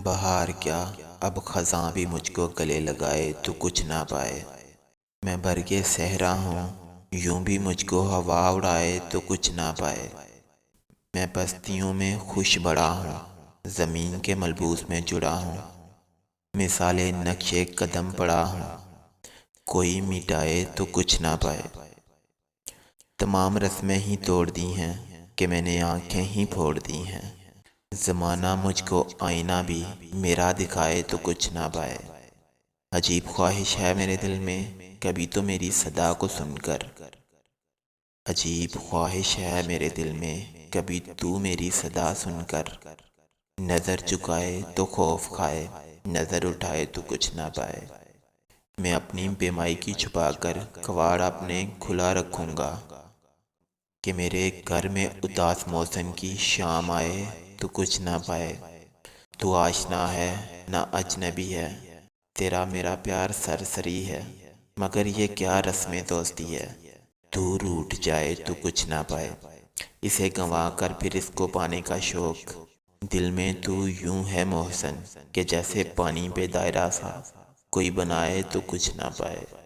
بہار کیا اب خزاں بھی مجھ کو گلے لگائے تو کچھ نہ پائے۔ میں برگِ صحرا ہوں یوں بھی مجھ کو ہوا اڑائے تو کچھ نہ پائے۔ میں بستیوں میں خوش بڑا ہوں زمین کے ملبوس میں جڑا ہوں۔ مثال نقشِ قدم پڑا ہوں کوئی مٹائے تو کچھ نہ پائے۔ تمام رسمیں ہی توڑ دی ہیں کہ میں نے آنکھیں ہی پھوڑ دی ہیں۔ زمانہ مجھ کو آئینہ بھی میرا دکھائے تو کچھ نہ پائے۔ عجیب خواہش ہے میرے دل میں کبھی تو میری صدا کو سن کر۔ عجیب خواہش ہے میرے دل میں کبھی تو میری صدا سن کر۔ نظر چکائے تو خوف کھائے نظر اٹھائے تو کچھ نہ پائے۔ میں اپنی بے مائکی چھپا کر کواڑ اپنے کھلا رکھوں گا کہ میرے گھر میں اداس موسم کی شام آئے تو کچھ نہ پائے۔ تو آشنا ہے نہ اجنبی ہے تیرا میرا پیار سرسری ہے مگر یہ کیا رسم دوستی ہے۔ تو روٹھ جائے تو کچھ نہ پائے۔ اسے گنوا کر پھر اس کو پانے کا شوق دل میں تو یوں ہے محسن کہ جیسے پانی پہ دائرہ سا کوئی بنائے تو کچھ نہ پائے۔